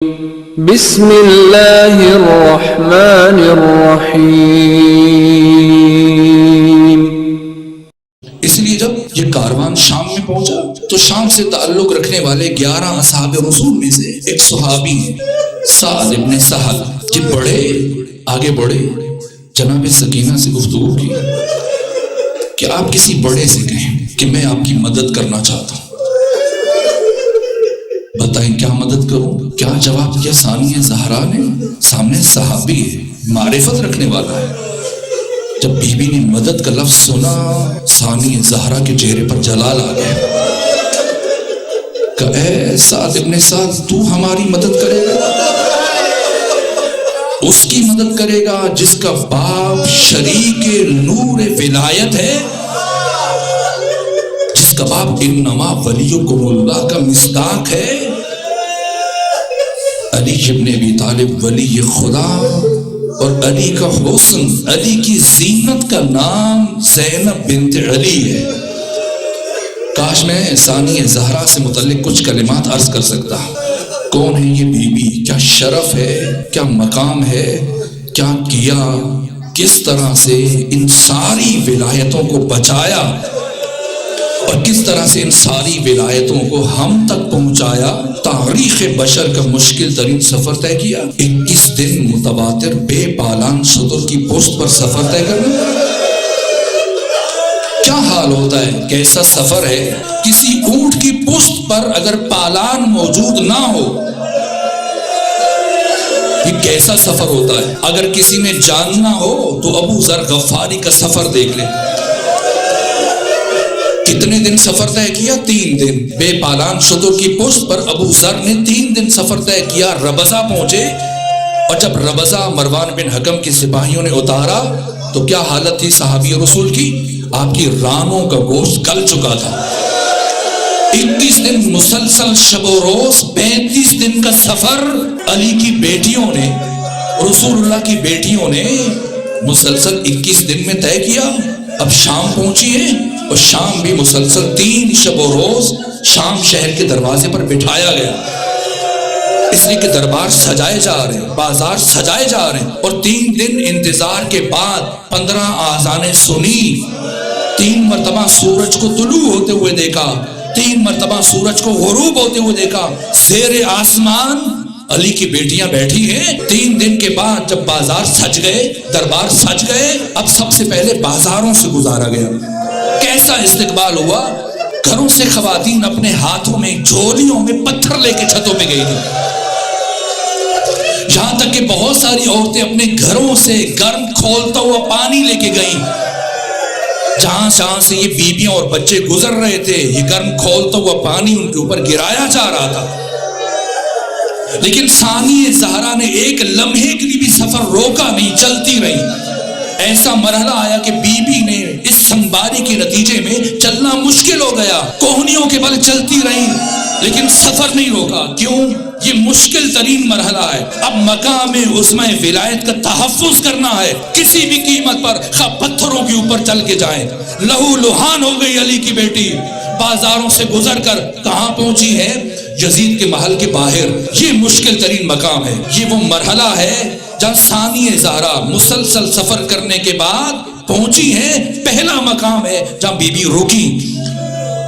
بسم اللہ الرحمن الرحیم۔ اس لیے جب یہ کاروان شام میں پہنچا تو شام سے تعلق رکھنے والے 11 اصحاب رسول میں سے ایک صحابی سعد ابن سہل کہ آگے بڑھے جناب سکینہ سے گفتگو کی کہ آپ کسی بڑے سے کہیں کہ میں آپ کی مدد کرنا چاہتا ہوں، بتائیں کیا مدد کروں؟ کیا جواب دیا ثانیہ زہرا نے؟ سامنے صحابی ہے، معرفت رکھنے والا ہے۔ جب بی بی نے مدد کا لفظ سنا ثانیہ زہرا کے چہرے پر جلال آ گیا کہ اے سعد ابن سعد، تو ہماری مدد کرے گا؟ اس کی مدد کرے گا جس کا باپ شریک نور ولایت ہے، جس کا باپ انما ولیکم اللہ کا مصداق ہے، علی ابن ابی طالب ولی خدا، اور علی کا حسن، علی کی زینت کا نام زینب بنت علی ہے۔ کاش میں ثانیہ زہرا سے متعلق کچھ کلمات عرض کر سکتا۔ کون ہے یہ بی بی؟ کیا شرف ہے، کیا مقام ہے، کیا کیا، کس طرح سے ان ساری ولایتوں کو بچایا اور کس طرح سے ان ساری ولایتوں کو ہم تک پہنچایا۔ تاریخ بشر کا مشکل ترین سفر طے کیا، 21 دن متواتر بے پالان شتر کی پشت پر سفر طے کرنا۔ کیا حال ہوتا ہے، کیسا سفر ہے؟ کسی اونٹ کی پشت پر اگر پالان موجود نہ ہو، یہ کیسا سفر ہوتا ہے؟ اگر کسی میں جاننا ہو تو ابو ذر غفاری کا سفر دیکھ لیں۔ کتنے دن سفر طے کیا؟ 3 دن بے پالان شتر کی پشت پر ابو ذر نے 3 دن سفر طے کیا۔ ربضہ پہنچے اور جب ربضہ مروان بن حکم کے سپاہیوں نے اتارا تو کیا حالت تھی صحابی رسول کی؟ آپ کی رانوں کا گوشت گل چکا تھا۔ 21 دن مسلسل شب و روز، 35 دن کا سفر علی کی بیٹیوں نے، رسول اللہ کی بیٹیوں نے مسلسل 21 دن میں طے کیا۔ اب شام پہنچی ہے اور شام بھی مسلسل 3 شب و روز شام شہر کے دروازے پر بٹھایا گیا، اس لیے کہ دربار سجائے جا رہے ہیں، بازار سجائے جا رہے ہیں۔ اور 3 دن انتظار کے بعد 15 آذانیں سنی، 3 مرتبہ سورج کو طلوع ہوتے ہوئے دیکھا، 3 مرتبہ سورج کو غروب ہوتے ہوئے دیکھا۔ زیر آسمان علی کی بیٹیاں بیٹھی ہیں۔ 3 دن کے بعد جب بازار سج گئے، دربار سج گئے، اب سب سے پہلے بازاروں سے گزارا گیا۔ کیسا استقبال ہوا؟ گھروں سے خواتین اپنے ہاتھوں میں جھولیوں میں پتھر لے کے چھتوں پہ گئی تھی، یہاں تک کہ بہت ساری عورتیں اپنے گھروں سے گرم کھولتا ہوا پانی لے کے گئیں۔ جہاں سے یہ بیویاں اور بچے گزر رہے تھے، یہ گرم کھولتا ہوا پانی ان کے اوپر گرایا جا رہا تھا۔ لیکن ثانیہ زہرا نے ایک لمحے کے لیے بھی سفر روکا نہیں، چلتی رہی۔ ایسا مرحلہ آیا کہ بی بی نے اس سنگباری کے نتیجے میں چلنا مشکل ہو گیا، کوہنیوں کے بل چلتی رہی لیکن سفر نہیں روکا۔ کیوں؟ یہ مشکل ترین مرحلہ ہے۔ اب مقام عظمہ ولایت کا تحفظ کرنا ہے، کسی بھی قیمت پر، خواہ پتھروں کے اوپر چل کے جائیں۔ لہو لہان ہو گئی علی کی بیٹی، بازاروں سے گزر کر کہاں پہنچی ہے؟ یزید کے محل کے باہر۔ یہ مشکل ترین مقام ہے، یہ وہ مرحلہ ہے جہاں ثانیہ زہرا مسلسل سفر کرنے کے بعد پہنچی ہے۔ پہلا مقام ہے جہاں بی بی روکی،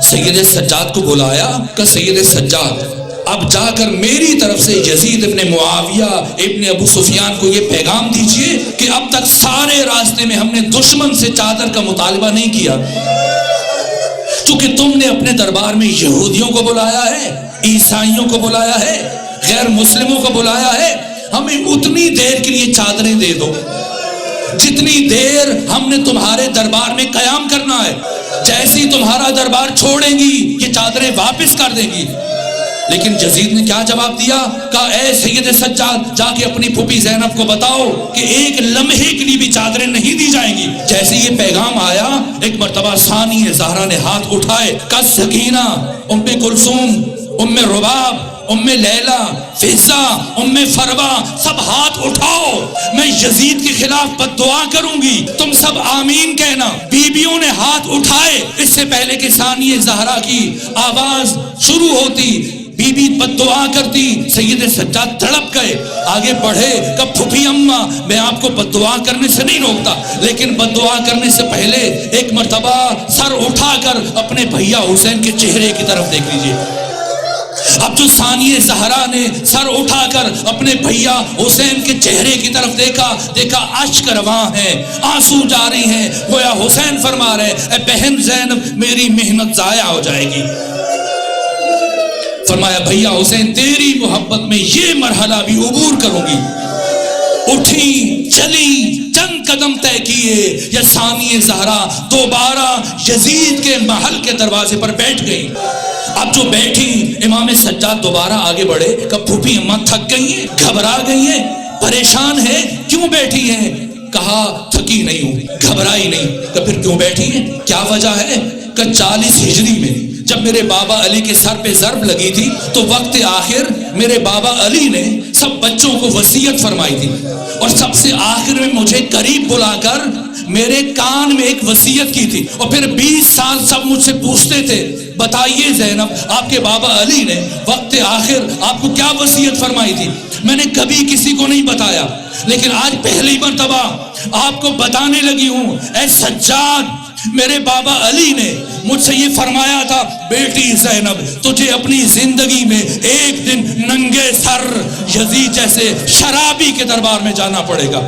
سید سجاد کو بلایا کہ سید سجاد اب جا کر میری طرف سے یزید ابن معاویہ ابن ابو سفیان کو یہ پیغام دیجئے کہ اب تک سارے راستے میں ہم نے دشمن سے چادر کا مطالبہ نہیں کیا، چونکہ تم نے اپنے دربار میں یہودیوں کو بلایا ہے، عیسائیوں کو بلایا ہے، غیر مسلموں کو بلایا ہے، ہمیں اتنی دیر کے لیے چادریں دے دو جتنی دیر ہم نے تمہارے دربار میں قیام کرنا ہے۔ جیسی تمہارا دربار چھوڑیں گی یہ چادریں واپس کر دیں گی۔ لیکن یزید نے کیا جواب دیا؟ کہا اے سید سجاد، جا کے اپنی پھوپھی زینب کو بتاؤ کہ ایک لمحے کے لیے بھی چادریں نہیں دی جائیں گی۔ جیسے یہ پیغام آیا، ایک مرتبہ ثانیہ زہرا نے ہاتھ اٹھائے، کہا سکینہ، ام کلثوم، ام رباب، ام لیلہ، فضہ، ام فروہ، سب ہاتھ اٹھاؤ، میں یزید کے خلاف بد دعا کروں گی، تم سب آمین کہنا۔ بیویوں نے ہاتھ اٹھائے۔ اس سے پہلے کہ ثانیہ زہرا کی آواز شروع ہوتی، بی بی بد دعا کرتی، سید سجاد تڑپ گئے، آگے بڑھے کہ پھوپھی اماں میں آپ کو بد دعا کرنے سے نہیں روکتا، لیکن بد دعا کرنے سے پہلے ایک مرتبہ سر اٹھا کر اپنے بھیا حسین کے چہرے کی طرف دیکھ لیجئے۔ اب جو ثانیہ زہرا نے سر اٹھا کر اپنے بھیا حسین کے چہرے کی طرف دیکھا اشک رواں ہیں، آنسو جاری ہیں، گویا حسین فرما رہے اے بہن زینب میری محنت ضائع ہو جائے گی۔ فرمایا بھیا حسین تیری محبت میں یہ مرحلہ بھی عبور کروں گی۔ اٹھی چلی چند قدم طے کیے، یا ثانیہ زہرا دوبارہ یزید کے محل کے دروازے پر بیٹھ گئی۔ اب جو بیٹھی امام سجاد دوبارہ آگے بڑھے کہ پھوپھی اماں تھک گئی ہیں، گھبرا گئی ہیں، پریشان ہے، کیوں بیٹھی ہیں؟ کہا تھکی نہیں ہوں، گھبرائی نہیں۔ کہ پھر کیوں بیٹھی ہیں، کیا وجہ ہے؟ کہ 40 ہجری میں جب میرے بابا علی کے سر پہ ضرب لگی تھی تو وقت آخر میرے بابا علی نے سب بچوں کو وصیت فرمائی تھی، اور سب سے آخر میں مجھے قریب بلا کر میرے کان میں ایک وصیت کی تھی، اور پھر 20 سال سب مجھ سے پوچھتے تھے بتائیے زینب آپ کے بابا علی نے وقت آخر آپ کو کیا وصیت فرمائی تھی؟ میں نے کبھی کسی کو نہیں بتایا، لیکن آج پہلی مرتبہ آپ کو بتانے لگی ہوں۔ اے سجاد میرے بابا علی نے مجھ سے یہ فرمایا تھا بیٹی زینب تجھے اپنی زندگی میں ایک دن ننگے سر یزید جیسے شرابی کے دربار میں جانا پڑے گا،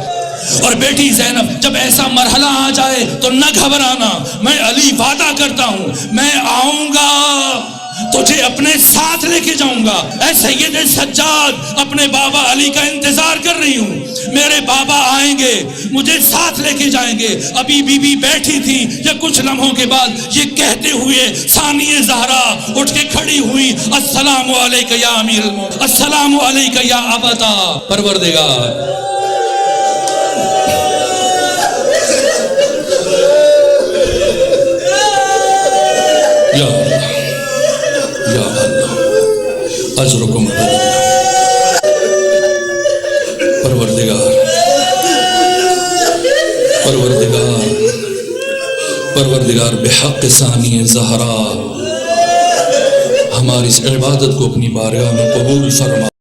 اور بیٹی زینب جب ایسا مرحلہ آ جائے تو نہ گھبرانا، میں علی وعدہ کرتا ہوں میں آؤں گا تجھے اپنے ساتھ لے کے جاؤں گا۔ اے سید سجاد اپنے بابا علی کا انتظار کر رہی ہوں، میرے بابا آئیں گے مجھے ساتھ لے کے جائیں گے۔ ابھی بی بی بیٹھی تھی، یا کچھ لمحوں کے بعد یہ کہتے ہوئے ثانیہ زہرا اٹھ کے کھڑی ہوئی، السلام علیکہ یا امیر المومنین، السلام علیکہ یا ابتا پروردگار۔ یا اللہ یا اللہ اجرکم پروردگار پروردگار بحق ثانیہ زہرا ہماری اس عبادت کو اپنی بارگاہ میں قبول فرما۔